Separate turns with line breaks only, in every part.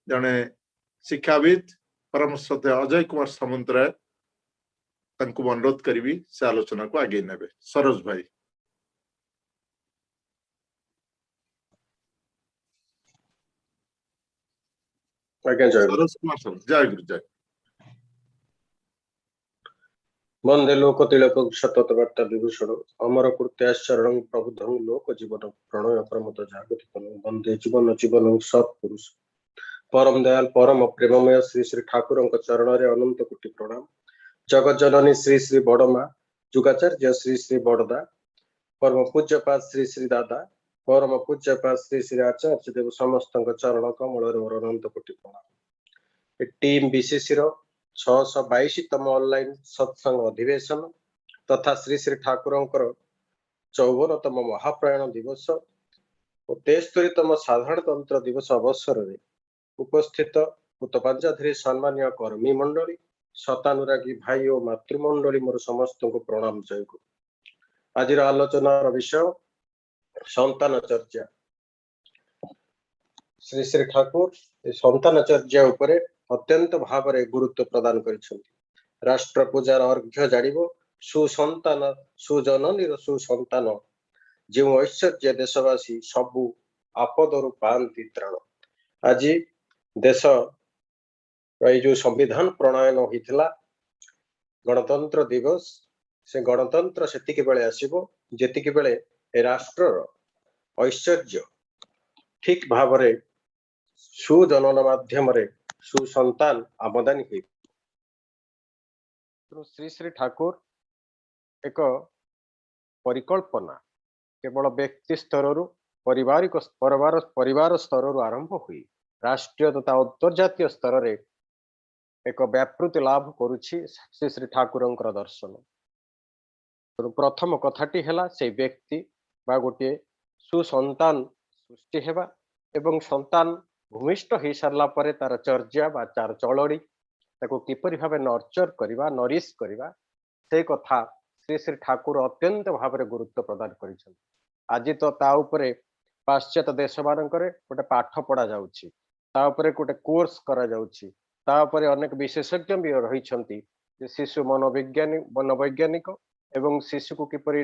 जने शिक्षाविद परम श्रद्धेय अजय कुमार सामंतराय अनुरोध करी से आलोचना को आगे नेबे। सरोज भाई। सरोज कुमार सामंत, जय गुरु जय।
वंदे लोक तिलक सतत वार्ता विभूषण अमर कृत्याश्चरण प्रबुद्धं लोक जीवन प्रणय प्रमोद जागतिक वंदे जीवन जीवन सत्पुरुष परम दयाल परम प्रेममय श्री श्री ठाकुर चरण रे अनंत कोटि प्रणाम। जगत जननी श्री श्री बड़मा जुगाचार्य श्री श्री बड़दा परम पूज्यपाद श्री श्री दादा परम पूज्यपाद श्री श्री आचार्य देव समस्त चरण कमल रे मोर अनंत कोटि प्रणाम। टीम बीसीसी रो 622तम ऑनलाइन सत्संग अधिवेशन तथा श्री श्री ठाकुर 54तम महाप्रयाण दिवस और 73तम साधारणतंत्र दिवस अवसर में उपस्थित भूतपांचाधरी सम्मानीय कर्मी मंडली शतानुरागी भाई और मातृमंडली मोर समस्त को प्रणाम जय गुरु। आज आलोचना विषय संतान चर्चा। श्री श्री ठाकुर संतान चर्चा उपरे अत्यंत भाव गुरुत्व प्रदान करिसेंति। राष्ट्र पूजार अर्घ्य जानिबो सुसंतान सुजननी सुसंतान जो ऐश्वर्य देशवासी सबु आपदरु पांति त्राण। आज देश जो संविधान प्रणयन होइथिला गणतंत्र दिवस से गणतंत्र सेतिके बेले आसीबो जेतिके बेले राष्ट्र ऐश्वर्य ठीक भावरे सुजनन माध्यम रे सुसंतान आमदानी हुई। श्री श्री ठाकुर एक परिकल्पना केवल व्यक्ति स्तर परिवार स्तर आरंभ हुई राष्ट्रीय तथा अंतर्जातीय स्तर रे एक व्यापृति लाभ करुछि श्री श्री ठाकुर दर्शन। प्रथम कथाटी है से व्यक्ति बा गोटे सुसंतान सृष्टि हेबा एवं संतान भूमिष्ठ हो सारा पर तार चर्या बा तार चलड़ी ताको किपरि भावे नर्चर करिबा नरिश करिबा से कथा श्री श्री ठाकुर अत्यंत भाव में गुरुत्व प्रदान करिसेंति। आज तो ता उपरे पाश्चात्य देश मानकरे गोटे पाठ पढ़ा जाउछि ता उपरे गोटे कोर्स करा जाउछि ता उपरे अनेक विशेषज्ञ भी रहिछंती जे शिशु मनोवैज्ञानिक एवं शिशु को किपरि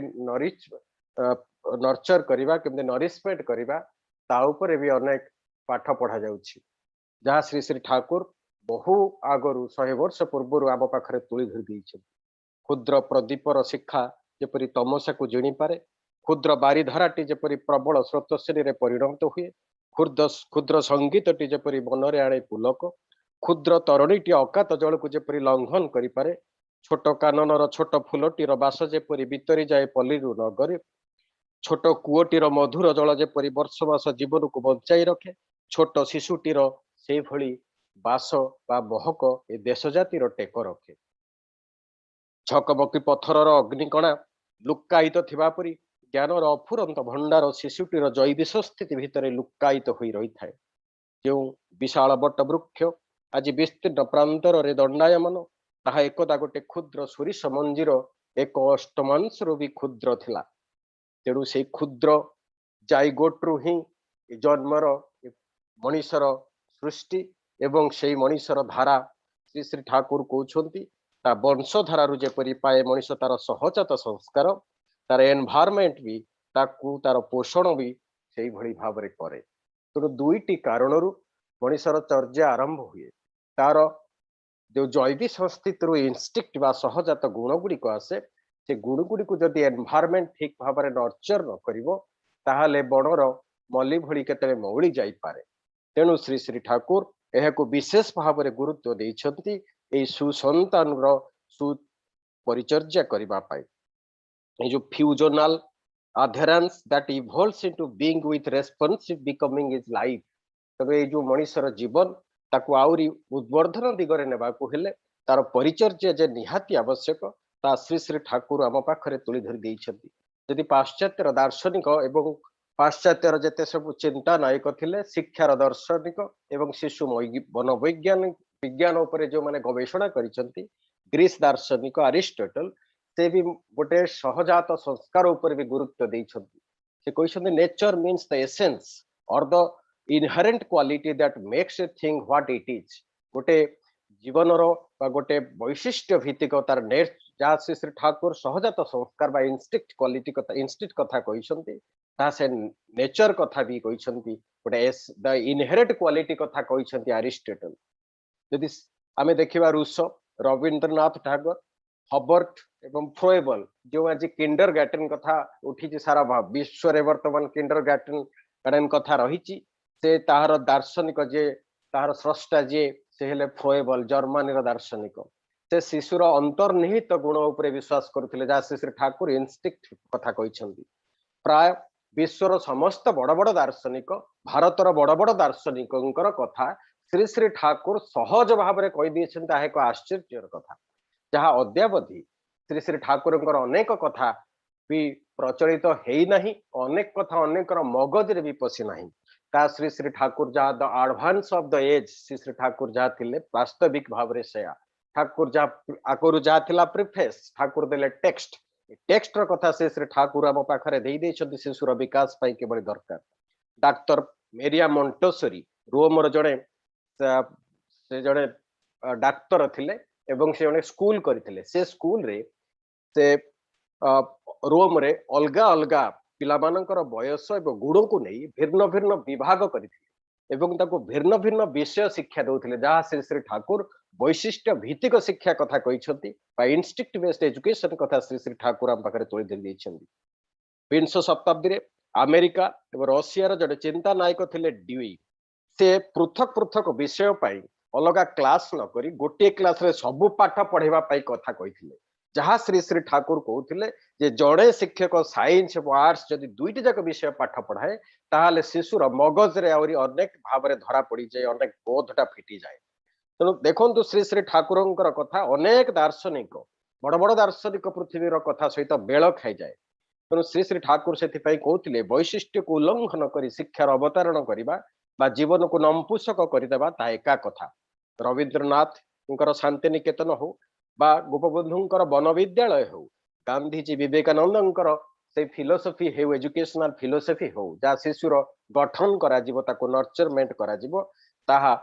नर्चर करिबा केमते नरिशमेंट करिबा ता उपरे भी अनेक पाठ पढ़ा जाउछि जहाँ श्री श्री ठाकुर बहु आगरु 100 वर्ष पूर्व आम पाखरे तुली धरि दैछथि। क्षुद्र प्रदीपर शिक्षा जेपरि तमसा को जिणी पारे क्षुद्र बारिधाराटी जेपरि प्रबल स्रोतस्विनी रे परिणत हुए क्षुद्र संगीतटी जेपरि मनरे आणे पुलक क्षुद्र तरणीटी अकात जल को जेपरि लंघन करि पारे छोट काननर छोट फुलटीर बास जेपरि बितरी जाए पल्लीरु नगरे छोट कूओटीर मधुर जल जेपरि वर्ष मास जीवन को बंचाई रखे छोट शिशुटीर से भली बास बा महक ए देश जातिर टेक रखे छकमकी पत्थरर अग्निकणा लुक्कायित थिबा परी ज्ञानर अफुरंत भंडार शिशुटीर जैविक स्थिति भितर लुक्कायित होई रही थाए। जो विशाल बट वृक्ष आज विस्तीर्ण प्रांतर रे दंडायमान ताहा एकदा गोटे क्षुद्र सुरीश मंजीर एक अष्टमांशरू भी क्षुद्र थिला। तेणु से क्षुद्र जाइगोट्रु ही जन्मर मनीषर सृष्टि एवं से मनीषर धारा श्री श्री ठाकुर कहते ता वंशधारू जेपरी पाए मनीष तार सहजात संस्कार तार एनवायरमेंट भी ताकू तार पोषण भी से भली भाव रे करे। तेणु दुईटी कारणरू मनीषर चर्या आरंभ हुए तार जो जैविक संस्थिति इनस्टिक्ट बा सहजात गुण गुड़िक आसे से गुण गुड़ी को जदि एनवायरमेंट ठीक भाव में नर्चर न करिवो ताहाले बणर मल्ली भली केतले मौली जाई पारे। तेणु श्री श्री ठाकुर एहाको विशेष भाव में गुरुत्व देइछंती ए सुसंतान रो सुपरिचर्या करिबा पाई। ए जो फ्यूजनल adherence that evolves into being with responsive becoming is life। तबे ए जो मनीषर जीवन ताकू आउरी उद्वर्धन दिगरे नेबाकू हेले तार परिचर्या जे निहाती आवश्यक ता श्री श्री ठाकुर आम पाखरे तुली धरि देइछंती। यदि पाश्चात्यर दार्शनिक एवं पाश्चात्यर जेते सब चिंता नायक थिले शिक्षार दार्शनिक एवं शिशु मनोवैज्ञानिक विज्ञान उपरे जो माने गवेषणा करिसंती ग्रीस दार्शनिक अरिस्टोटल से भी गोटे सहजात संस्कार उपर भी गुरुत्व देइछंती। से कहछंती नेचर मीन्स द एसेंस और the inherent quality that makes a thing what it is गोटे जीवनर बा गोटे वैशिष्ट्य भित्तिक तार नेट जहाँ श्री श्री ठाकुर सहजात संस्कार बा इंस्टिक्ट क्वालिटी कथा इंस्टिक्ट कथा कहते से नेचर कथा भी कहते गोटे द इनहेरेंट क्वालिटी कथा कहते अरिस्टोटल यदि आमे देखिबा रूसो रविंद्रनाथ टैगोर हबर्ट एवं फ्रोएबल जो आज किंडर गार्टन कथा उठी सारा विश्व रे वर्तमान किंडर गार्टन कथा रही से ताहार दार्शनिक जे ताहार स्रष्टा जे से हेले फ्रोएबल जर्मनी रो दार्शनिक से शिशुर अंतर्निहित गुण उपरे विश्वास करथिले जा श्री श्री ठाकुर इंस्टिक्ट कथा कहिसंती प्राय विश्वर समस्त बड़ बड़ दार्शनिक भारतर बड़ बड़ दार्शनिकंकर कथा श्री श्री ठाकुर सहज भाव में कही दिए एक आश्चर्यर कथा जहाँ अद्यावधि श्री श्री ठाकुर अनेक कथा भी प्रचलित है अनेक कथा अनेक मगज रे भी पशि ना श्री श्री ठाकुर जहाँ the advance of the age Shri Shri Thakur जहाँ थिले वास्तविक भाव में से ठाकुर जहाँ आगुरी जहाँ थिला प्रिफेस ठाकुर देले टेक्स्ट टेक्स्ट र कथा श्री श्री ठाकुर आम पाखरे दे देइछन्ति शिशुर विकास पाई केबळी दरकार डॉक्टर मेरिया मोंटेसोरी रोम जड़े से जड़े डाक्तर थिले एवं से जड़े स्कूल करथिले से स्कूल रे से रोम रे अलगा अलगा पिलामानंकर बयस एवं गुण को नहीं भिन्न भिन्न विभाग करथिले एवं ताको भिन्न भिन्न विषय शिक्षा दउथिले जहाँ श्री श्री ठाकुर वैशिष्ट्य भित्तिक शिक्षा कथा कहिसंती बा इंस्टिक्ट बेस्ड एजुकेशन कथा श्री श्री ठाकुर आम पाखरे तोଳି देइछन्ती विंश शताब्दी रे अमेरिका एवं रशिया जड़े चिंता नायक थिले ड्यूई से पृथक पृथक विषय पाई अलगा क्लास न करी गोटे क्लास रे सबु पाठ पढ़ेबा पाई कथा कहिथिले जहाँ श्री श्री ठाकुर कहथिले जे जड़े शिक्षक साइंस और आर्ट्स जदि दुईटी जाक विषय पाठ पढ़ाए ताहाले शिशुर मगज रे आउरी अनेक भाव रे धरा पड़ी जाए अनेक बोधटा फिटी जाए तेणु देखु श्री श्री ठाकुरंकर कथा अनेक दार्शनिक बड़ बड़ दार्शनिक पृथ्वीर कथा सहित बेल खाई जाए तेणु श्री श्री ठाकुर से कहते वैशिष्ट्य को उल्लंघन कर शिक्षार अवतारण करने जीवन को नंपुषक करदेवा ता एका कथा रवींद्रनाथ शांति निकेतन हो बा गोपबंधुंकर वन विद्यालय हो गांधीजी विवेकानंद से फिलोसफी हो एजुकेशनल फिलोसफी हो जहाँ शिशुर गठन करा नर्चरमेंट करा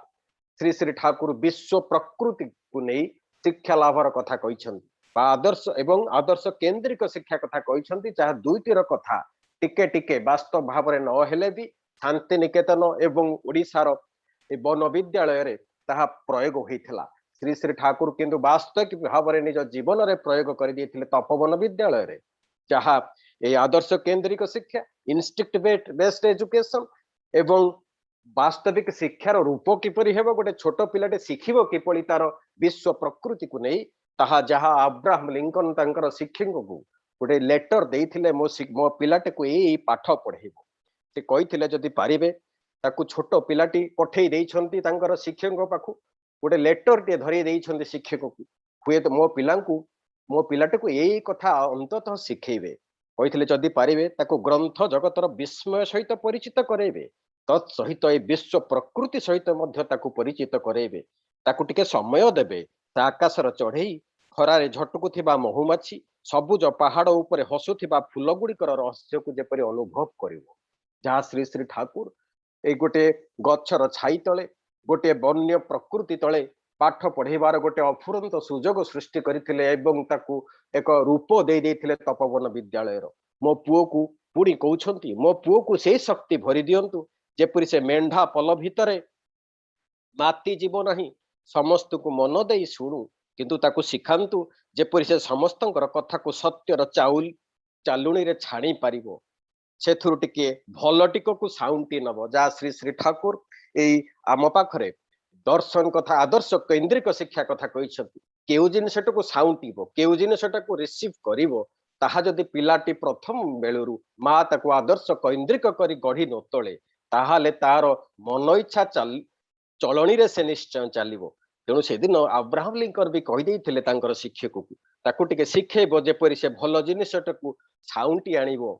श्री श्री ठाकुर विश्व प्रकृति को नहीं शिक्षा लाभर कथा कहते आदर्श एवं आदर्श केंद्रिक शिक्षा कथा कहते जहाँ दुईटीर कथा टिके टिके वास्तव भाव में नहेले भी शांति निकेतन एवं ओडिशार वन विद्यालय रे ताहा प्रयोग होइथिला श्री श्री ठाकुर किंतु वास्तविक भाव में निज जीवन रे प्रयोग कर दिए तपोवन विद्यालय रे जहाँ ये आदर्श केंद्रिक शिक्षा इंस्टिक्ट बेस्ड एजुकेशन एवं वास्तविक शिक्षार रूप किपरि हेबो गोटे छोट पिलाटे शिखिबो किपरि तार विश्व प्रकृति को नहीं ताहा जहाँ अब्राहम लिंकन तांकर शिक्षक को गोटे लेटर देइथिले मो पिलाटे को यही पाठ पढ़ेबो से कहिथिले जदि पारिबे ताकू छोट पिलाटी पठेई देइछंती तांकर शिक्षक पाखु गोटे लेटर टे धरी देइछंती शिक्षक को हुए तो मो पिलाटे को यही कथा अंततः शिखेबे कहिथिले जदि पारिबे ताकू ग्रंथ जगतर विस्मय सहित परिचित करेबे तत्सहित ये विश्व प्रकृति सहित परिचित करेबे ताकू टिके समय देबे आकाशर चढ़ई खरारे झटकुथिबा महुमाछी सबुज पहाड़ उपरे हसुथिबा फूल गुड़िकर रहस्य को जेपरि अनुभव करिवो जहाँ श्री श्री ठाकुर ए गोटे गच्छर छाई तले गोटे वन्य प्रकृति तले पाठ पढ़ेबार गोटे अफुरंत सुजोग सृष्टि करथिले एवं ताकू एक रूप दे देथिले तपोवन विद्यालय मो पुओ को पुणी कहउछंती मो पुओ को से शक्ति भरी दियंतु जेपरि से मेंढा पल भितरे माती जीव नहीं समस्त को मन दे शुणु किंतु ताकू शिखांतु जेपरि से समस्तंकर कथा को सत्यर चाउल चालुणी रे छाणी पारिबो सेथुरु टिके भल टिक को साउंटी नब जा श्री श्री ठाकुर एई आम पाखरे दर्शन कथा आदर्श केंद्रिक शिक्षा कथा कहिसंती केउ जिनिसटा को साउंटीबो केउ जिनिसटा को रिसीव करिवो ताहा जदि पिलाटी प्रथम बेलुरु मा ताकू आदर्श केंद्रिक करी गढ़ी नतळे ताहाले तार मन इच्छा चलनी रे से निश्चय चलिबो तेणु से दिन अब्राहम लिंकन भी कही देइथिले तांकर शिक्षक को ताकू टिके शिखेबो जेपरि से भल जिनिसटा को साउंटी आनिबो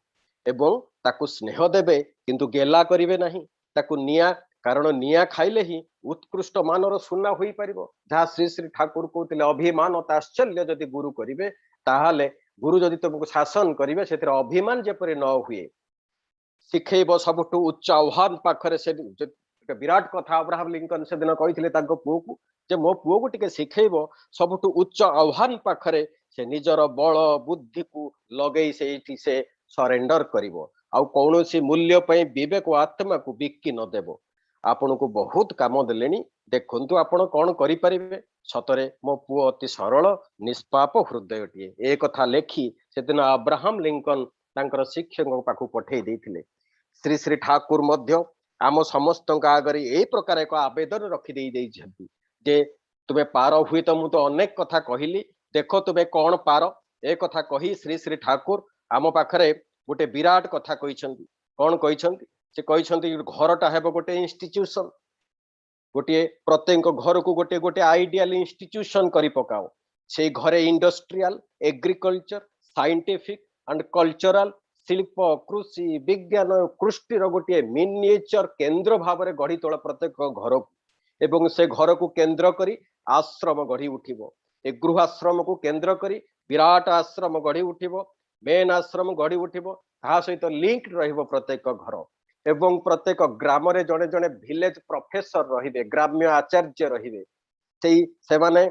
एवं ताकू स्नेह देबे किंतु गेला करिवे नहीं ताकू निया कारण निया खाइले ही उत्कृष्ट मानर सुना होई परिबो जहाँ श्री श्री ठाकुर कहते अभिमान ताश्चल्य जदि गुरु करिवे ताहाले गुरु जदि तुमको शासन करिवे सेतिर अभिमान जेपरि न हुए ଶିଖେଇବ ସବୁଠୁ ଉଚ୍ଚ ଆହ୍ୱାନ ପାଖରେ। ସେ ବିରାଟ କଥା ଅବ୍ରାହମ ଲିଙ୍କନ ସେଦିନ କହିଥିଲେ ତାଙ୍କ ପୁଅକୁ ଯେ ମୋ ପୁଅକୁ ଟିକେ ଶିଖେଇବ ସବୁଠୁ ଉଚ୍ଚ ଆହ୍ୱାନ ପାଖରେ ସେ ନିଜର ବଳ ବୁଦ୍ଧିକୁ ଲଗେଇ ସେଇଠି ସେ ସରେଣ୍ଡର କରିବ, ଆଉ କୌଣସି ମୂଲ୍ୟ ପାଇଁ ବିବେକ ଆତ୍ମାକୁ ବିକି ନ ଦେବ। ଆପଣଙ୍କୁ ବହୁତ କାମ ଦେଲେଣି, ଦେଖନ୍ତୁ ଆପଣ କଣ କରିପାରିବେ। ସତରେ ମୋ ପୁଅ ଅତି ସରଳ ନିଷ୍ପାପ ହୃଦୟଟିଏ। ଏ କଥା ଲେଖି ସେଦିନ ଅବ୍ରାହମ ଲିଙ୍କନ ତାଙ୍କର ଶିକ୍ଷକଙ୍କ ପାଖକୁ ପଠେଇ ଦେଇଥିଲେ। ଶ୍ରୀ ଶ୍ରୀ ଠାକୁର ମଧ୍ୟ ଆମ ସମସ୍ତଙ୍କ ଆଗରେ ଏଇ ପ୍ରକାର ଏକ ଆବେଦନ ରଖିଦେଇ ଦେଇଛନ୍ତି ଯେ ତୁମେ ପାର, ହୁଏତ ମୁଁ ତ ଅନେକ କଥା କହିଲି, ଦେଖ ତୁମେ କଣ ପାର। ଏ କଥା କହି ଶ୍ରୀ ଶ୍ରୀ ଠାକୁର ଆମ ପାଖରେ ଗୋଟେ ବିରାଟ କଥା କହିଛନ୍ତି। କଣ କହିଛନ୍ତି? ସେ କହିଛନ୍ତି ଘରଟା ହେବ ଗୋଟେ ଇନଷ୍ଟିଚ୍ୟୁସନ, ଗୋଟିଏ ପ୍ରତ୍ୟେକ ଘରକୁ ଗୋଟେ ଗୋଟେ ଆଇଡିଆଲ ଇନଷ୍ଟିଚ୍ୟୁସନ କରି ପକାଅ। ସେଇ ଘରେ industrial, agriculture, scientific and cultural, ଶିଳ୍ପ, କୃଷି, ବିଜ୍ଞାନ, କୃଷ୍ଟିର ଗୋଟିଏ ମିନିଏଚର କେନ୍ଦ୍ର ଭାବରେ ଗଢି ତୋଳ ପ୍ରତ୍ୟେକ ଘରକୁ। ଏବଂ ସେ ଘରକୁ କେନ୍ଦ୍ର କରି ଆଶ୍ରମ ଗଢି ଉଠିବ। ଏ ଗୃହାଶ୍ରମକୁ କେନ୍ଦ୍ର କରି ବିରାଟ ଆଶ୍ରମ ଗଢି ଉଠିବ, ମେନ୍ ଆଶ୍ରମ ଗଢି ଉଠିବ। ତାହା ସହିତ ଲିଙ୍କ ରହିବ ପ୍ରତ୍ୟେକ ଘର। ଏବଂ ପ୍ରତ୍ୟେକ ଗ୍ରାମରେ ଜଣେ ଜଣେ ଭିଲେଜ ପ୍ରଫେସର ରହିବେ, ଗ୍ରାମ୍ୟ ଆଚାର୍ଯ୍ୟ ରହିବେ। ସେମାନେ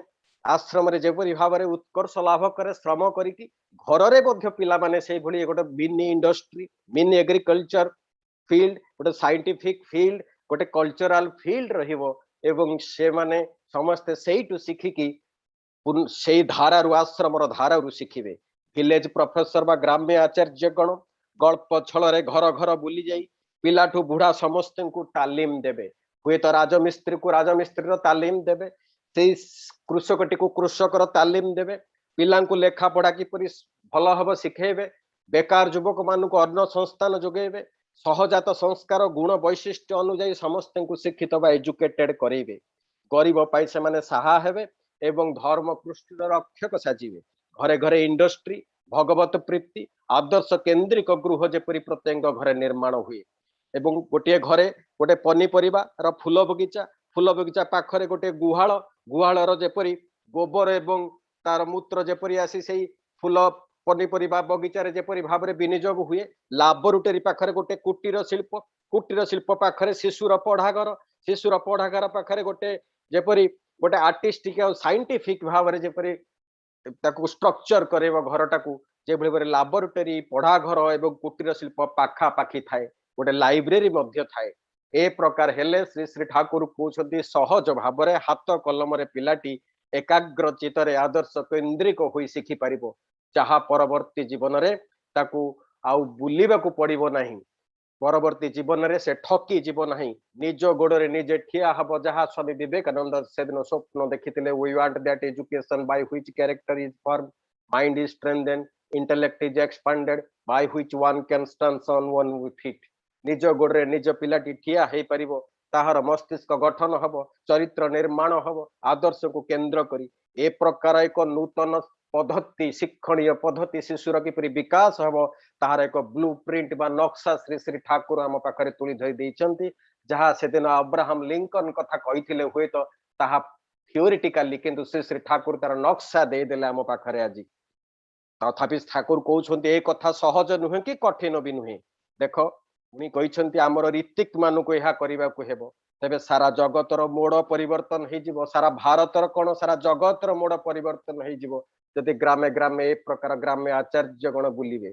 ଆଶ୍ରମରେ ଯେପରି ଭାବରେ ଉତ୍କର୍ଷ ଲାଭ କରେ ଶ୍ରମ କରିକି, ଘରରେ ମଧ୍ୟ ପିଲାମାନେ ସେଇଭଳି ଗୋଟେ mini industry, mini agriculture field, ଗୋଟେ ସାଇଣ୍ଟିଫିକ ଫିଲ୍ଡ, ଗୋଟେ କଲଚରାଲ ଫିଲ୍ଡ ରହିବ। ଏବଂ ସେମାନେ ସମସ୍ତେ ସେଇଠୁ ଶିଖିକି ସେଇ ଧାରାରୁ, ଆଶ୍ରମର ଧାରାରୁ ଶିଖିବେ। ଭିଲେଜ ପ୍ରଫେସର ବା ଗ୍ରାମ୍ୟ ଆଚାର୍ଯ୍ୟ ଗଣ ଗଳ୍ପ ଛଳରେ ଘର ଘର ବୁଲି ଯାଇ ପିଲାଠୁ ବୁଢା ସମସ୍ତଙ୍କୁ ତାଲିମ ଦେବେ। ହୁଏତ ରାଜମିସ୍ତ୍ରୀକୁ ରାଜମିସ୍ତ୍ରୀର ତାଲିମ ଦେବେ, ସେଇ କୃଷକଟିକୁ କୃଷକର ତାଲିମ ଦେବେ, ପିଲାଙ୍କୁ ଲେଖା ପଢା କିପରି ଭଲ ହବ ଶିଖେଇବେ, ବେକାର ଯୁବକ ମାନଙ୍କୁ ଅନ୍ନ ସଂସ୍ଥାନ ଯୋଗେଇବେ, ସହଜାତ ସଂସ୍କାର ଗୁଣ ବୈଶିଷ୍ଟ୍ୟ ଅନୁଯାୟୀ ସମସ୍ତଙ୍କୁ ଶିକ୍ଷିତ ବା ଏଜୁକେଟେଡ କରେଇବେ। ଗରିବ ପାଇଁ ସେମାନେ ସାହା ହେବେ ଏବଂ ଧର୍ମ କୃଷ୍ଟିର ରକ୍ଷକ ସାଜିବେ। ଘରେ ଘରେ ଇଣ୍ଡଷ୍ଟ୍ରି, ଭଗବତ ପ୍ରୀତି, ଆଦର୍ଶ କେନ୍ଦ୍ରିକ ଗୃହ ଯେପରି ପ୍ରତ୍ୟେକ ଘରେ ନିର୍ମାଣ ହୁଏ। ଏବଂ ଗୋଟିଏ ଘରେ ଗୋଟେ ପନିପରିବାର ଫୁଲ ବଗିଚା, ଫୁଲ ବଗିଚା ପାଖରେ ଗୋଟେ ଗୁହାଳ, ଗୁହାଳର ଯେପରି ଗୋବର ଏବଂ ତାର ମୂତ୍ର ଯେପରି ଆସି ସେଇ ଫୁଲ ପନିପରିବା ବଗିଚାରେ ଯେପରି ଭାବରେ ବିନିଯୋଗ ହୁଏ। ଲାବୋରେଟୋରୀ ପାଖରେ ଗୋଟେ କୁଟୀର ଶିଳ୍ପ, କୁଟୀର ଶିଳ୍ପ ପାଖରେ ଶିଶୁର ପଢାଘର, ଶିଶୁର ପଢାଘର ପାଖରେ ଗୋଟେ ଯେପରି ଗୋଟେ ଆର୍ଟିଷ୍ଟିକ ଆଉ ସାଇଣ୍ଟିଫିକ ଭାବରେ ଯେପରି ତାକୁ ଷ୍ଟ୍ରକ୍ଚର କରିବ ଘରଟାକୁ, ଯେଭଳି ଭାବରେ ଲାବୋରେଟୋରୀ, ପଢାଘର ଏବଂ କୁଟୀର ଶିଳ୍ପ ପାଖାପାଖି ଥାଏ, ଗୋଟେ ଲାଇବ୍ରେରୀ ମଧ୍ୟ ଥାଏ। ଏ ପ୍ରକାର ହେଲେ ଶ୍ରୀ ଶ୍ରୀ ଠାକୁର କହୁଛନ୍ତି ସହଜ ଭାବରେ ହାତ କଲମରେ ପିଲାଟି ଏକାଗ୍ର ଚିତ୍ତରେ ଆଦର୍ଶ କେନ୍ଦ୍ରିକ ହୋଇ ଶିଖିପାରିବ, ଯାହା ପରବର୍ତ୍ତୀ ଜୀବନରେ ତାକୁ ଆଉ ବୁଲିବାକୁ ପଡିବ ନାହିଁ। ପରବର୍ତ୍ତୀ ଜୀବନରେ ସେ ଠକି ଯିବ ନାହିଁ, ନିଜ ଗୋଡରେ ନିଜେ ଠିଆ ହବ। ଯାହା ସ୍ୱାମୀ ବିବେକାନନ୍ଦ ସେଦିନ ସ୍ୱପ୍ନ ଦେଖିଥିଲେ, we want that education by which character is formed, mind is strengthened, intellect is expanded, by which one can stand on one feet। ନିଜ ଗୋଡରେ ନିଜ ପିଲାଟି ଠିଆ ହେଇପାରିବ, ତାହାର ମସ୍ତିଷ୍କ ଗଠନ ହବ, ଚରିତ୍ର ନିର୍ମାଣ ହବ, ଆଦର୍ଶକୁ କେନ୍ଦ୍ର କରି। ଏ ପ୍ରକାର ଏକ ନୂତନ ପଦ୍ଧତି, ଶିକ୍ଷଣୀୟ ପଦ୍ଧତି ଶିଶୁର କିପରି ବିକାଶ ହବ, ତାହାର ଏକ ବ୍ଲୁ ପ୍ରିଣ୍ଟ ବା ନକ୍ସା ଶ୍ରୀ ଶ୍ରୀ ଠାକୁର ଆମ ପାଖରେ ତୁଳି ଧରି ଦେଇଛନ୍ତି। ଯାହା ସେଦିନ ଅବ୍ରାହମ ଲିଙ୍କନ କଥା କହିଥିଲେ ହୁଏତ ତାହା ଥିଓରିଟିକାଲି, କିନ୍ତୁ ଶ୍ରୀ ଶ୍ରୀ ଠାକୁର ତାର ନକ୍ସା ଦେଇଦେଲେ ଆମ ପାଖରେ ଆଜି। ତଥାପି ଠାକୁର କହୁଛନ୍ତି ଏ କଥା ସହଜ ନୁହେଁ କି କଠିନ ବି ନୁହେଁ। ଦେଖ, ପୁଣି କହିଛନ୍ତି ଆମର ରୀତିକ ମାନଙ୍କୁ ଏହା କରିବାକୁ ହେବ, ତେବେ ସାରା ଜଗତର ମୋଡ ପରିବର୍ତ୍ତନ ହେଇଯିବ। ସାରା ଭାରତର କଣ, ସାରା ଜଗତର ମୋଡ ପରିବର୍ତ୍ତନ ହେଇଯିବ ଯଦି ଗ୍ରାମେ ଗ୍ରାମେ ଏ ପ୍ରକାର ଗ୍ରାମ୍ୟ ଆଚାର୍ଯ୍ୟ ଗଣ ବୁଲିବେ।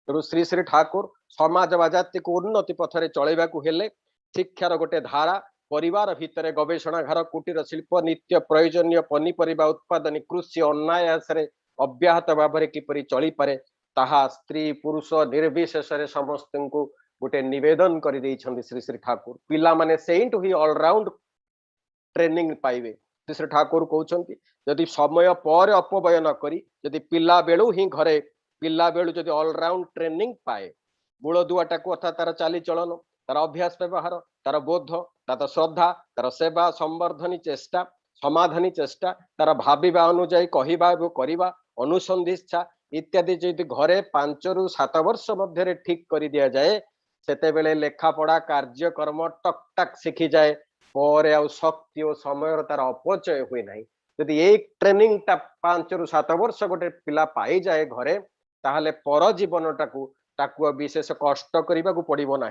ତେଣୁ ଶ୍ରୀ ଶ୍ରୀ ଠାକୁର ସମାଜ ବା ଜାତିକୁ ଉନ୍ନତି ପଥରେ ଚଳେଇବାକୁ ହେଲେ ଶିକ୍ଷାର ଗୋଟେ ଧାରା, ପରିବାର ଭିତରେ ଗବେଷଣାଗାର, କୁଟୀର ଶିଳ୍ପ, ନିତ୍ୟ ପ୍ରয়োଜନୀୟ ପନିପରିବା ଉତ୍ପାଦନ, କୃଷି ଅନାୟାସରେ ଅବ୍ୟାହତ ଭାବରେ କିପରି ଚଳିପାରେ, ତାହା ସ୍ତ୍ରୀ ପୁରୁଷ ନିର୍ବିଶେଷରେ ସମସ୍ତଙ୍କୁ ଗୋଟେ ନିବେଦନ କରିଦେଇଛନ୍ତି ଶ୍ରୀ ଶ୍ରୀ ଠାକୁର। ପିଲାମାନେ ସେଇଠୁ ହିଁ ଅଲରାଉଣ୍ଡ ଟ୍ରେନିଂ ପାଇବେ। ଶ୍ରୀ ଶ୍ରୀ ଠାକୁର କହୁଛନ୍ତି ଯଦି ସମୟ ପରେ ଅପବ୍ୟୟ ନ କରି, ଯଦି ପିଲା ବେଳୁ ହିଁ ଘରେ ପିଲା ବେଳୁ ଯଦି ଅଲରାଉଣ୍ଡ ଟ୍ରେନିଂ ପାଏ, ମୂଳଦୁଆଟାକୁ ଅର୍ଥାତ୍ ତାର ଚାଲିଚଳନ, ତାର ଅଭ୍ୟାସ ବ୍ୟବହାର, ତାର ବୋଧ, ତାର ଶ୍ରଦ୍ଧା, ତାର ସେବା ସମ୍ବର୍ଦ୍ଧନୀ ଚେଷ୍ଟା, ସମାଧାନୀ ଚେଷ୍ଟା, ତାର ଭାବିବା ଅନୁଯାୟୀ କହିବା ଏବଂ କରିବା, ଅନୁସନ୍ଧିତ୍ସା ଇତ୍ୟାଦି ଯଦି ଘରେ 5 ରୁ 7 ବର୍ଷ ମଧ୍ୟରେ ଠିକ କରି ଦିଆଯାଏ, ସେତେବେଳେ ଲେଖାପଢା କାର୍ଯ୍ୟକ୍ରମ ଟକ୍ ଟାକ୍ ଶିଖିଯାଏ। ପରେ ଆଉ ଶକ୍ତି ଓ ସମୟର ତାର ଅପଚୟ ହୁଏ ନାହିଁ। ଯଦି ଏଇ ଟ୍ରେନିଂଟା 5 ରୁ 7 ବର୍ଷ ଗୋଟେ ପିଲା ପାଇଯାଏ ଘରେ, ତାହେଲେ ପର ଜୀବନଟାକୁ ताकू विशेष कष्ट करने को पड़ो ना।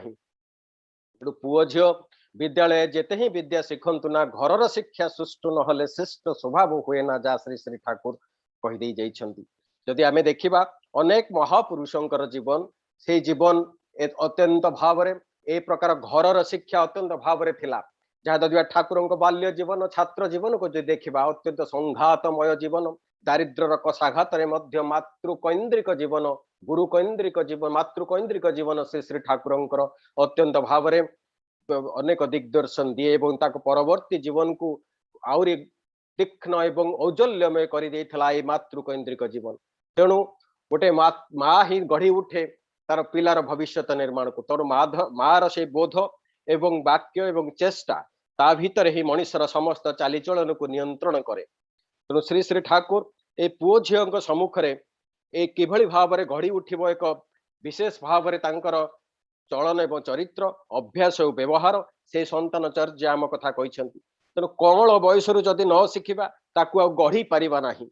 पुओ झील विद्यालय जेते ही विद्या शिखंतु ना घरर शिक्षा सुष्ठु नहले शिष्ट स्वभाव हुए ना, जहाँ श्री श्री ठाकुर कहीदे जाइछंती। जदि आमे देखिबा अनेक महापुरुषंकर जीवन से जीवन अत्यंत भाव ए प्रकार घरर शिक्षा अत्यंत भाव थिला। जहाँ ददिया ठाकुर बाल्य जीवन छात्र जीवन को जो देखा अत्यंत संघातमय जीवन, दारिद्र्यर कषाघात मातृकैंद्रिक जीवन, गुरु कैंद्रिक जीवन, मातृकैंद्रिक जीवन श्री श्री ठाकुर अत्यंत भाव अनेक दिग्दर्शन दिए एवं परवर्ती जीवन को आउरी तीक्ष्ण एवं औज्जल्यमय कर मातृकैंद्रिक जीवन। तेणु गोटे माँ ही गढ़ी उठे तार पिलार भविष्यत निर्माण को। तेणु मार से बोध एवं वाक्य एवं चेष्टा ता भीतर ही मनुष्यर समस्त चालीचलन को नियंत्रण करे। तेणु श्री श्री ठाकुर ए पुओ झील सम्मुख किभली भाव में गढ़ी उठिब एक विशेष भाव में तांकर चलन एवं चरित्र अभ्यास और व्यवहार से संतान चर्या आम कथा कहते। तेणु कमल बयस जदि न शिखा ताकू गढ़ी पारिबा नाही,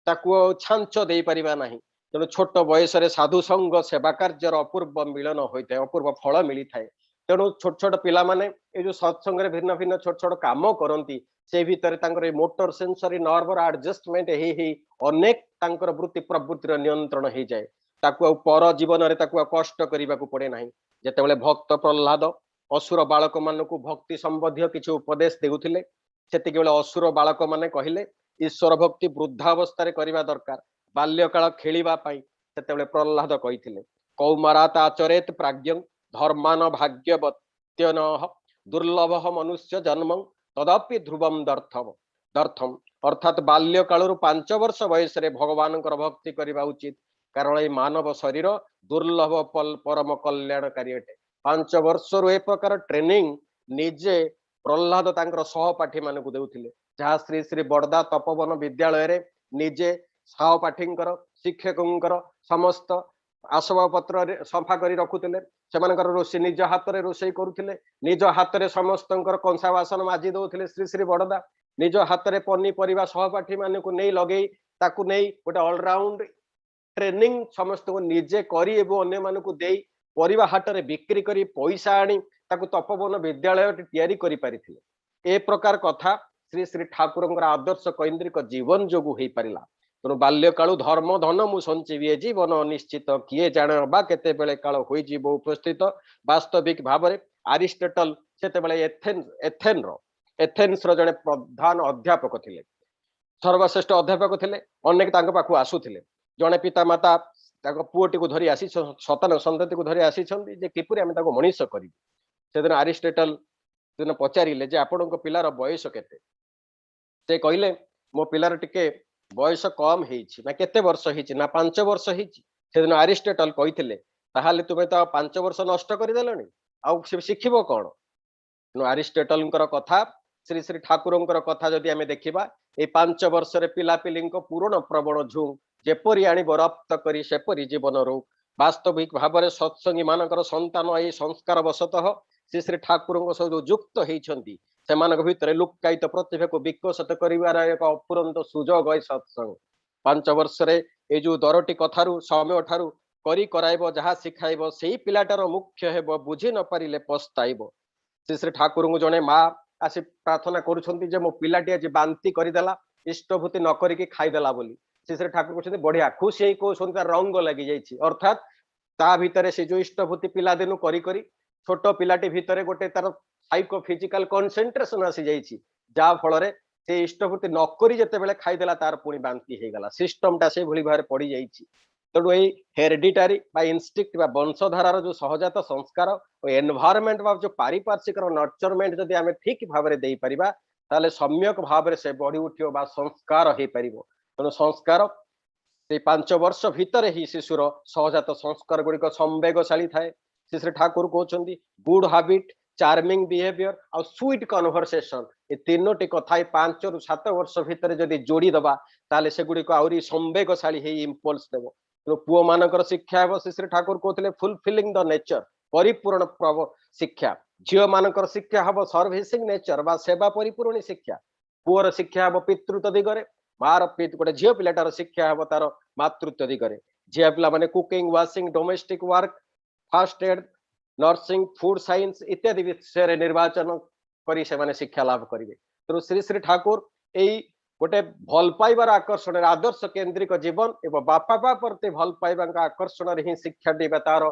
ताकू छांच दे पारिबा नाही। तेणु छोट बयस साधु संग सेवा कार्यर अपूर्व मिलन होता है, अपूर्व फल मिलता है। तेणु छोट छोट पिला माने ए जो सत्संग भिन्न भिन्न छोट छोट काम करती से भितर मोटर सेंसरी नर्वर एडजस्टमेंट ही अनेक वृत्ति प्रवृत्तिर नियंत्रण हो जाए। ताकू पर जीवन में ताकू कष्ट करने को पड़े ना। जितेबाला भक्त प्रह्लाद असुर बालक मान भक्ति संबंधी किसी उपदेश देउथिले, सेतिके बेले असुर बालक माने कहिले ईश्वर भक्ति वृद्धावस्था करने दरकार, बाल्यकाल खेलिबा पाई। सेतेबेले प्रह्लाद कहिथिले कौमारात आचरेत प्राज्ञं धर्मान भाग्यवत्यन दुर्लभ मनुष्य जन्म तदपि ध्रुवम दर्थम। अर्थात बाल्यकाल 5 वर्ष बयस भगवान भक्ति करने उचित, कारण ये मानव शरीर दुर्लभ परम कल्याणकारी अटे। 5 वर्ष ए प्रकार ट्रेनिंग निजे प्रह्लाद तांकर सहपाठी मान को देउथिले, जहाँ श्री श्री बड़दा तपोवन विद्यालय निजे सहपाठी शिक्षकों समस्त आसबाब पत्र सफा कर रखुले। से निज हाथ में रोषे करुले, निज हाथ में समस्त कंसा बासन माजी दौले। श्री श्री बड़दा निज हाथ में पनीपरिया सहपाठी मान को नहीं लगे ताकू नहीं गोटे ऑलराउंड ट्रेनिंग समस्त को निजे करी अन्य मान को दे परिवा हाट में बिक्री करी पैसा आनी ताकू तपोवन विद्यालय तैयारी करि पारिथिले। ए प्रकार कथा श्री श्री ठाकुर आदर्श कैंद्रिक जीवन जोगु हो पारा। तेणु बाल्यकालु धर्म धन मु संचीबी ए जीवन अनिश्चित किए जाने बा केते बेले काल होई जीव उपस्थित। वास्तविक भाव में अरिस्टोटल सेतेबेले एथेन्स जड़े प्रधान अध्यापक थिले, सर्वश्रेष्ठ अध्यापक थिले। अनेक तांको पाखु आसुथिले। जड़े पिता माता पुओटी को धरी आसी सतान संतति को धरी आसी किपरि आमे ताको मनीष करी। सेदिन अरिस्टोटल दिन पचारिले जे आपणको पिलार बयस केते, से कहले मो पिलार टिके बयस कम हेछि ना केते वर्ष हेछि ना 5 वर्ष हेछि। सेदिन अरिस्टोटल कहिथिले ताहाले तुमे तो 5 वर्ष नष्ट करि देलनी आउ शिखिबो कोन। तेणु अरिस्टोटलंकर कथा श्री श्री ठाकुरंकर कथा जदि आमे देखिबा ए 5 वर्ष रे पिलापिलिंको पूर्ण प्रबल झुं जेपरि आनिब रप्त करी सेपरि जीवन रो। वास्तविक भाव में सत्संगी मानकर संतान ए संस्कार वशतः श्री श्री ठाकुर सहित युक्त होती से भितर लुक्कायित प्रतिभा को विकसित कर एक अपुरंत सुजोग है सत्संग। 5 वर्ष ये जो दरटी कथारू समय ठारू करी कराइब जहाँ शिखाइब से पिलाटार मुख्य हेब बुझी न पारिले पस्ताइब। श्री श्री ठाकुर को जड़े माँ आसी प्रार्थना करुँचे मो पिलाटी आज बांती करदेला इष्टभूति न करिकी खाईदेला बोली। श्री श्री ठाकुर कहते बढ़िया खुशी कहते रंग लगी जाइए। अर्थात ता भितर से जो इष्टभूति पिला दिनु करी करी छोट पिलाटी भितर गोटे तार साइको फिजिकल कनसेंट्रेशन आसी जाइए, जहा फल से इष्टभूति नकरी जितेबाला खाईदेला तार पुणी बांती हो गला। सिस्टमटा से भली भाव पड़ जाइए। तेणु ये हेरिडिटारी इनस्टिक्ट वंशधारार जो सहजात संस्कार और एनवायरनमेंट जो पारिपार्श्विक नर्चरमेंट जदि आम ठीक भाव में दे पारिबा ताले सम्यक भाव से बढ़ी उठियो संस्कार हो पार। तेणु संस्कार से 5 वर्ष भितर ही शिशुर सहजात संस्कार गुड़िक संवेगशाली थाए। श्री श्री ठाकुर कहते गुड हैबिट चार्मिंग बिहेवियर और स्वीट कन्वर्सेशन ये 3टी कथा 5 ରୁ 7 वर्ष भितर जदि जोड़ी दबा ताले से गुड़िक आउरी संवेगशाली हे इंपल्स देव। तेणु पुओ मानकर शिक्षा हे श्री श्री ठाकुर कहते फुलफिलिंग द नेचर परिपूर्ण शिक्षा। झील मानकर शिक्षा हम सर्विसिंग नेचर बा सेवा परिपूर्ण शिक्षा। पुओर शिक्षा हम पितृत्व दिगरे, मार गोटे झील पिलाटार शिक्षा हम तार मातृत्व दिगरे। झील पिला माने cooking washing domestic work first aid nursing food science इत्यादि विषय निर्वाचन करी से माने शिक्षा लाभ करेंगे। तेणु श्री श्री ठाकुर यही गोटे भल पाइबार आकर्षण आदर्श केन्द्रिक जीवन एवं बापा बा प्रति भल पाइबा आकर्षण ही शिक्षा देवा तार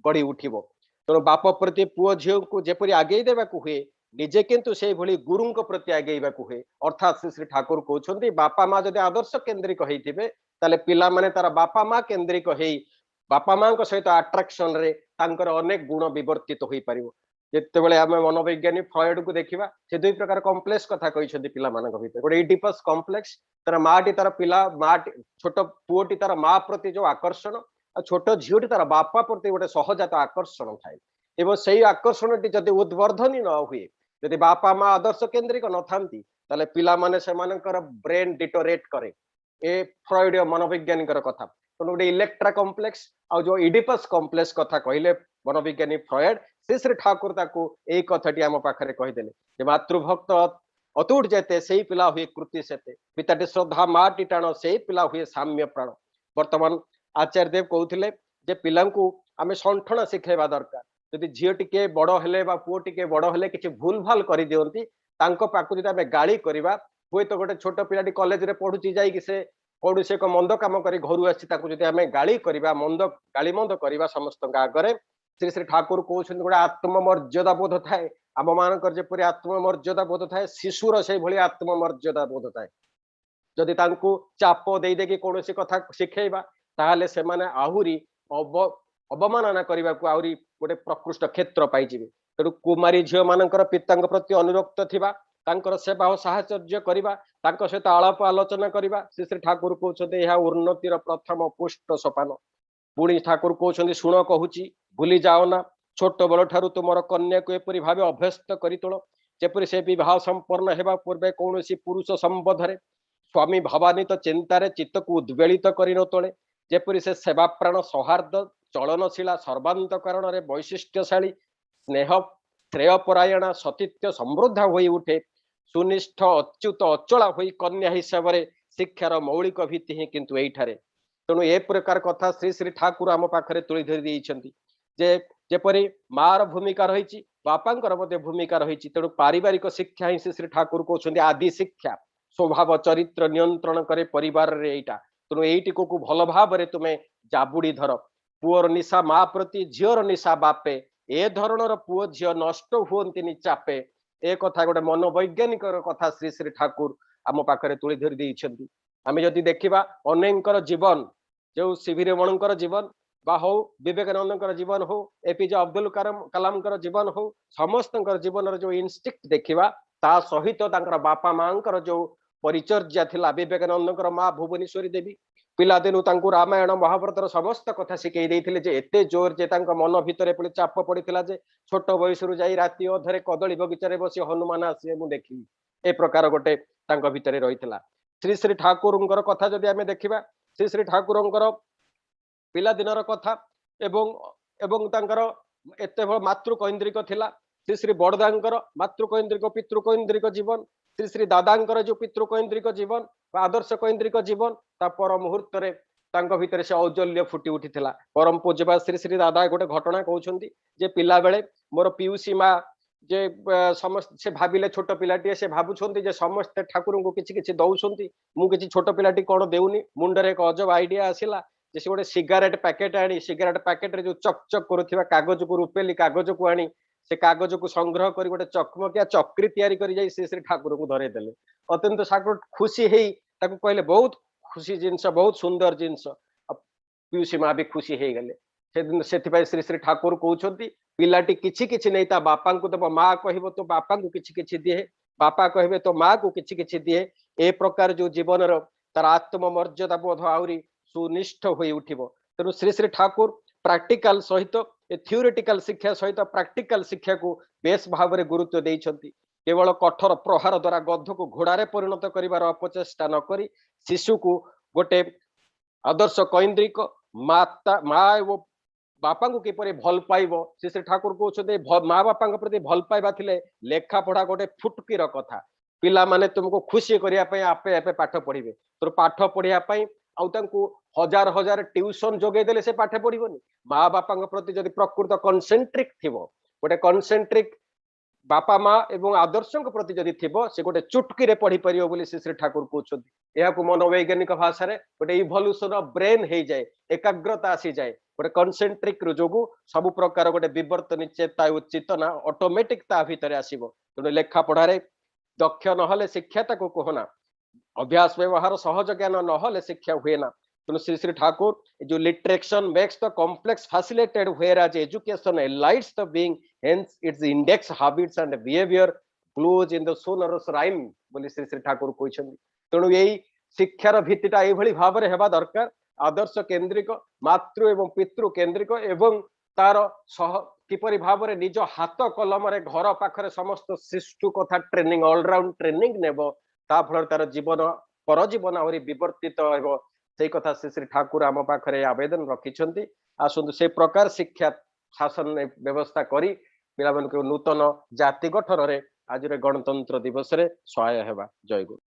गढ़ी उठिब। तेणु बाप प्रति पुओ झील को जेपरी आगे देवा हुए निजे किंतु से भली गुरु प्रति आगेवा हुए। अर्थात श्री श्री ठाकुर कहते बापा माँ जदि आदर्श केन्द्रिक होते ताले पिला माने तार बापा माँ केन्द्रिक हो बापा माँ सहित आट्राक्शन रे तांकर अनेक गुण विवर्तित हो पार। जितेबाला आम मनोवैज्ञानिक फ्रॉयड को देखा से दुई प्रकार कम्प्लेक्स कथा कहते पिला भर गोटे इडिपस कम्प्लेक्स तार माटी तार पिला माँ छोट पुओटी तार माँ प्रति जो आकर्षण छोट झीटी तार बापा प्रति गोटे सहजात आकर्षण थाए एवं से आकर्षण टी जब उद्वर्धनी न हुए जदि बापा माँ आदर्श केन्द्रिक न था पिला माने से ब्रेन डिटोरेट करे ए फ्रॉयड मनोवैज्ञानिक कथा। तेणु गोटे इलेक्ट्रा कम्प्लेक्स आ जो इडिपस कम्प्लेक्स कथा कहले मनोवैज्ञानिक फ्रॉयड श्री श्री ठाकुर यही कथाटी आम पाखे कहीदेले मातृभक्त अतुट जेते से पिला हुए कृति सेते पिताटी श्रद्धा माटी टाण से पिला हुए साम्य प्राण। वर्तमान आचार्य देव कहते जे पिला आम संठन शिखेबा दरकार जदि झील टिके बड़ हेले पुओ टिके बड़ हेले किसी भूल भाल कर दियंती पाखु जदि आम गाड़ी करवा हुए तो गोटे छोट पिलाटी कॉलेज रे पढ़ुची जाइए से पढ़ु से एक मंद काम कर घर आसी आम गाड़ी करवा मंद गाड़ी मंद करवा समस्त आगे श्री श्री ठाकुर कहते गोटे आत्ममर्यादा बोध थाए आम मानकर जेपरी आत्ममर्यादा बोध थाए शिशुर से भली आत्ममर्यादा बोध थाए जदि चाप दे देकी कौन कथा शिखेबा ताहले से माने आहुरी अवमानना करने को आहुरी गोटे प्रकृष्ट क्षेत्र पाइबे। तेणु कुमारी झील मानकर पिता प्रति अनुरक्त थिबा तांकर सेवा और साहचर्य करवा सहित आलाप आलोचना करवा श्री श्री ठाकुर कहते यह उन्नतिर प्रथम पुष्ट सोपान। पुणी ठाकुर कहते शुण कहूची भूली जाओ ना छोट बल ठारू तुमर कन्या को एपरी भाव अभ्यस्त कर तोल जेपरी से विवाह संपन्न हेबा पूर्वे कौन पुरुष संबोधरे स्वामी भावान्वित चिंतार चित्त को उद्वेलित कर न तोले जेपरी से सेवा प्राण सौहार्द चलनशीला सर्वांतकरण वैशिष्ट्यशाली स्नेह श्रेयपरायणा सतीत्व समृद्धा हो उठे सुनिष्ठ अच्युत अचला हो कन्या हिसाब से शिक्षार मौलिक भित्ति ही किंतु एठारे। तेणु ए प्रकार कथा श्री श्री ठाकुर आम पाखरे तुली धरी जे जेपरी मार भूमिका रही बापांकर मध्य भूमिका रही। तेणु पारिवारिक शिक्षा ही श्री श्री ठाकुर कहते आदि शिक्षा स्वभाव चरित्र नियंत्रण करे परिवार रे एटा। तेणु एटी को भल भाव तुम्हें जाबुड़ी धर पुअर निशा माँ प्रति झीर निशा बापे ए धरणर पुओ झील नष्ट हुअंतिनि चापे ए कथा गोटे मनोवैज्ञानिक कथा श्री श्री ठाकुर आम पाखरे तुली धरी आम जदि देखा अनेकर जीवन जो सीवी रमणकर जीवन बा हो विवेकानंद जीवन हो एपीजे अब्दुल कलाम जीवन हो समस्त जीवन जो इनस्टिक्ट देखा ता सहित बापा माँ जो परिचर्या थिला विवेकानंद माँ भुवनेश्वरी देवी पिला दिनु रामायण महाभारतर समस्त कथा शिखई देइथिले जे एते जोर जे मन भितर पुणी चाप पड़ता जे छोट बयस जाई राति अधरे कदली बगीचारे बसी हनुमान आसे मु देखी ए प्रकार गोटे भितर रही। श्री श्री ठाकुर कथा जदि आम देखा श्री श्री ठाकुर पिला दिनर कथा एवं एते मातृकैन्द्रिक थिला श्री श्री बड़दांकर मातृकैन्द्रिक पितृकैन्द्रिक जीवन श्री श्री दादांकर जो पितृकैन्द्रिक जीवन आदर्श कैन्द्रिक जीवन ता पर मुहूर्त भितर से औज्जल्य फुटी उठी परम पूज्यपा श्री श्री दादा गोटे घटना कहते जे पिला बेले मोर पियूसी माँ जे समस्त से भाविले छोट पिलाटी से भावुं जे समस्ते ठाकुर को किसी किसी दौरान मुझे छोट पिलाटी कौन देउनी मुंडरे एक अजब आइडिया आसिला जे से गोटे सिगारेट पैकेट आनी सिगारेट पैकेट रे जो चक चक करुवा कागज को रुपेली कागज को आनी से कागज को संग्रह कर गोटे चकमकिया चक्री तैयारी कर श्री श्री ठाकुर को धरे देले अत्यंत ठाकुर खुशी है कहले बहुत खुशी जिनस बहुत सुंदर जिनस पीयूसी माँ भी खुशी हो गले से श्री श्री ठाकुर कहते पिलाटी किछि किछि नहीं ता बापा को दब माँ कह तो बापा को किछि किछि दिए बापा कहे तो माँ को किछि किछि दिए ए प्रकार जो जीवन तार आत्ममर्यादा बोध आहरी सुनिष्ठ हो उठिब। तेणु श्री श्री ठाकुर प्राक्टिकल सहित थ्योरेटिकल शिक्षा सहित प्राक्टिकल शिक्षा को बेस भाव में गुरुत्व देइछंती। केवल कठोर प्रहार द्वारा गध को घोड़ारे परिणत करिवार अपचेष्टा न करी शिशु को गोटे आदर्श कैन्द्रिक माता माँ एवं बापा को किपरि भल पाइब श्री श्री ठाकुर कहते माँ बापा प्रति भल पाइबा थिले लेखा पढ़ा गोटे फुटकीर कथा पिला माने तुमको खुशी करने आपे आपे पाठ पढ़े तो पाठ पढ़ापी आउ तांकु हजार हजार ट्यूशन जोगे देले से पाठ पढ़िबोनी माँ बापा प्रति जदि प्रकृत कनसेंट्रिक थिबो गोटे कनसेंट्रिक बापा माँ एवं आदर्श प्रति जदि थिबो से गोटे चुटकी रे पढ़ी परियो बोली श्री श्री ठाकुर कहउछथि एहा को मनोवैज्ञानिक भाषा रे गोटे इवोल्यूशन ऑफ ब्रेन हे जाए एकाग्रता आसी जाए गोटे कनसेंट्रिक जोगु सब प्रकार गोटे विवर्तन चेता चेतना ऑटोमेटिक ता भितर आसीबो तेणु लेखा पढ़ारे दक्ष नहले शिक्षा ताको कहना अभ्यास व्यवहार सहज ज्ञान नहले शिक्षा हुए ना तेणु श्री श्री ठाकुर जो literation makes the complex facilitated where as education elites the being hence its index habits and behaviour glows in the sonorous rhyme बोली श्री श्री ठाकुर कहछन तेणु यही शिक्षार भित्तिटा एई भली भाबरे हेबा दरकार आदर्श केंद्रिक मातृ एवं पितृ केंद्रिक एवं तार सह किपरि भाबरे निज हाथ कलम रे घर पाखरे समस्त शिशु कथा ट्रेनिंग ऑलराउंड ट्रेनिंग नेबो ता फल तार जीवन पर जीवन आहुरी विवर्तित हेबो से कथा श्री श्री ठाकुर आम पाखरे आवेदन रखिछंती आसंतु से प्रकार शिक्षा शासन व्यवस्था करी पिला नूतन जाति गठन रे आज गणतंत्र दिवस रे सहाय हेबा जय गुरु।